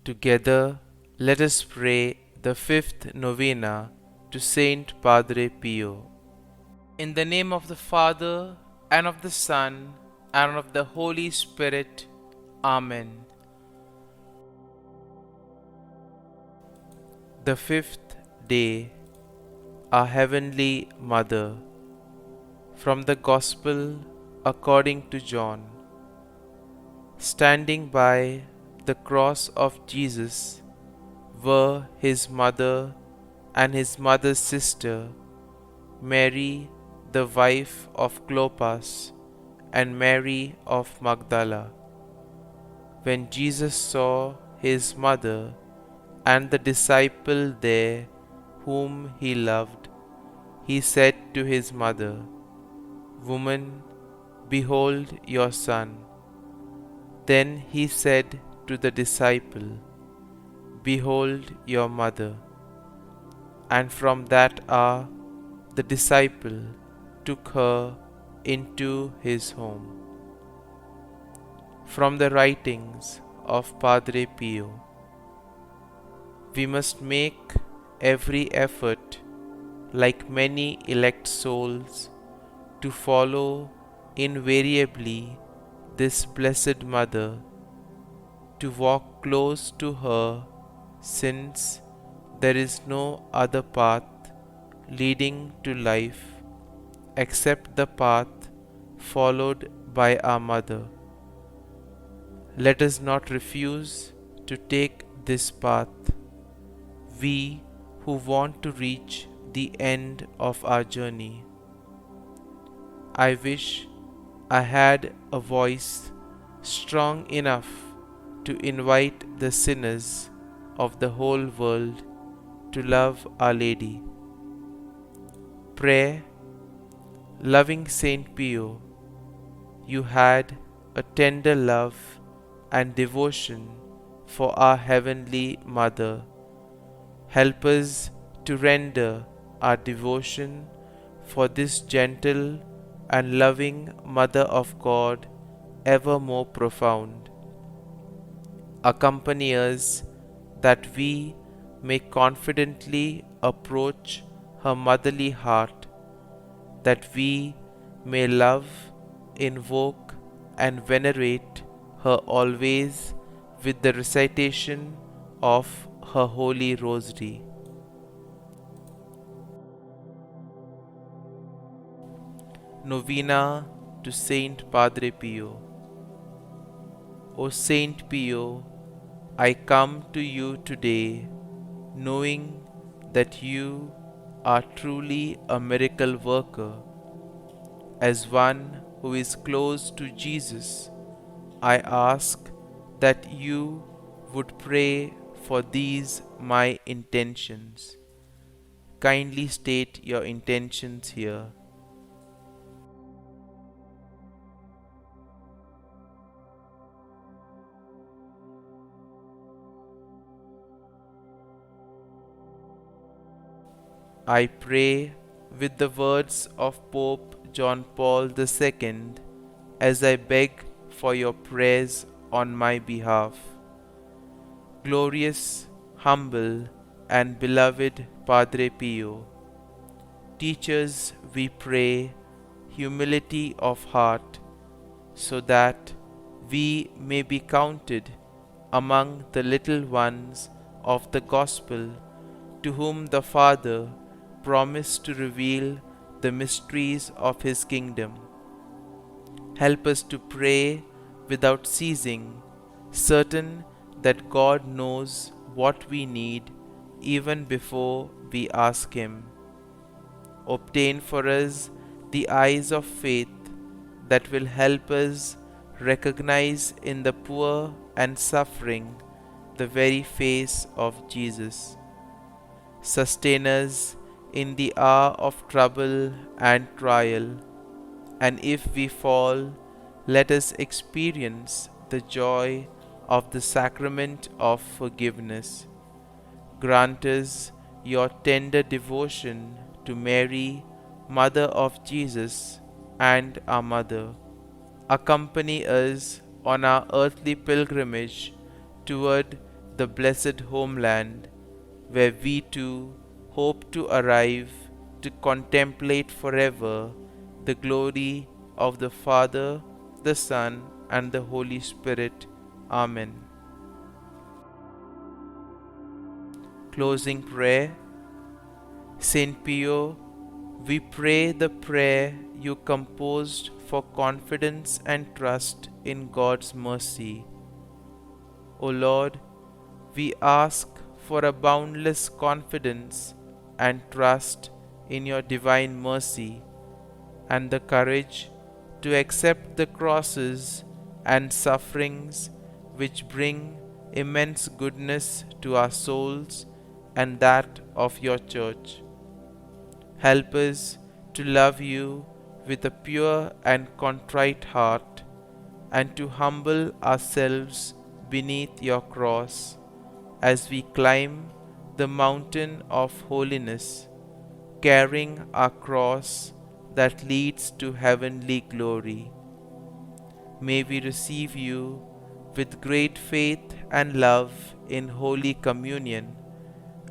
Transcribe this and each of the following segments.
Together, let us pray the fifth novena to Saint Padre Pio. In the name of the Father, and of the Son, and of the Holy Spirit. Amen. The fifth day, our Heavenly Mother. From the Gospel according to John. Standing by the cross of Jesus were his mother and his mother's sister, Mary, the wife of Clopas, and Mary of Magdala. When Jesus saw his mother and the disciple there whom he loved, he said to his mother, "Woman, behold your son." Then he said to the disciple, "Behold your mother." And from that hour the disciple took her into his home. From the writings of Padre Pio. We must make every effort, like many elect souls, to follow invariably this Blessed Mother, to walk close to her, since there is no other path leading to life except the path followed by our Mother. Let us not refuse to take this path, we who want to reach the end of our journey. I wish I had a voice strong enough to invite the sinners of the whole world to love Our Lady. Prayer. Loving St. Pio, you had a tender love and devotion for our Heavenly Mother. Help us to render our devotion for this gentle and loving Mother of God ever more profound. Accompany us that we may confidently approach her motherly heart, that we may love, invoke, and venerate her always with the recitation of her Holy Rosary. Novena to Saint Padre Pio. O Saint Pio, I come to you today, knowing that you are truly a miracle worker. As one who is close to Jesus, I ask that you would pray for these my intentions. Kindly state your intentions here. I pray with the words of Pope John Paul II as I beg for your prayers on my behalf. Glorious, humble, and beloved Padre Pio, teach us, we pray, humility of heart, so that we may be counted among the little ones of the Gospel, to whom the Father promised to reveal the mysteries of His kingdom. Help us to pray without ceasing, certain that God knows what we need even before we ask Him. Obtain for us the eyes of faith that will help us recognize in the poor and suffering the very face of Jesus. Sustain us in the hour of trouble and trial, and if we fall, let us experience the joy of the sacrament of forgiveness. Grant us your tender devotion to Mary, Mother of Jesus, and our Mother. Accompany us on our earthly pilgrimage toward the blessed homeland, where we too hope to arrive to contemplate forever the glory of the Father, the Son, and the Holy Spirit. Amen. Closing prayer. St. Pio, we pray the prayer you composed for confidence and trust in God's mercy. O Lord, we ask for a boundless confidence and trust in your divine mercy, and the courage to accept the crosses and sufferings which bring immense goodness to our souls and that of your Church. Help us to love you with a pure and contrite heart, and to humble ourselves beneath your cross as we climb the mountain of holiness, carrying our cross that leads to heavenly glory. May we receive you with great faith and love in Holy Communion,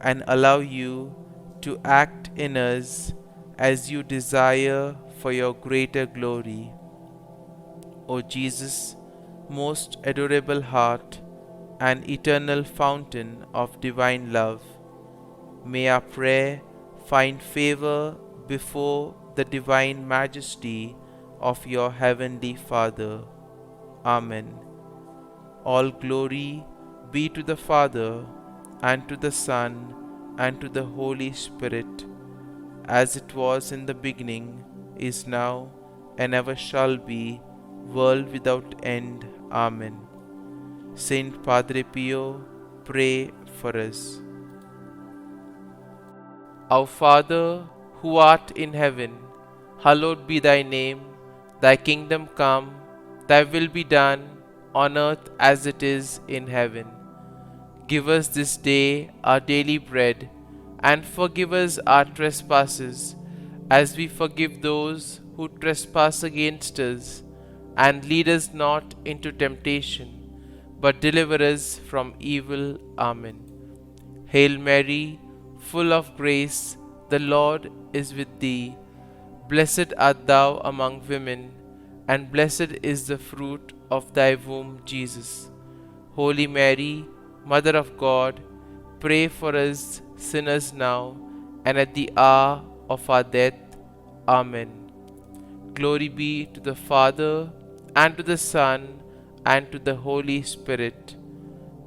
and allow you to act in us as you desire for your greater glory. O Jesus, most adorable heart and eternal fountain of divine love, may our prayer find favor before the divine majesty of your heavenly Father. Amen. All glory be to the Father, and to the Son, and to the Holy Spirit, as it was in the beginning, is now, and ever shall be, world without end. Amen. St. Padre Pio, pray for us. Our Father, who art in heaven, hallowed be thy name. Thy kingdom come, thy will be done, on earth as it is in heaven. Give us this day our daily bread, and forgive us our trespasses, as we forgive those who trespass against us. And lead us not into temptation, but deliver us from evil. Amen. Hail Mary, full of grace, the Lord is with thee. Blessed art thou among women, and blessed is the fruit of thy womb, Jesus. Holy Mary, Mother of God, pray for us sinners now and at the hour of our death. Amen. Glory be to the Father, and to the Son, and to the Holy Spirit,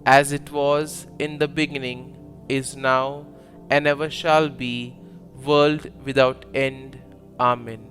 as it was in the beginning, is now, and ever shall be, world without end. Amen.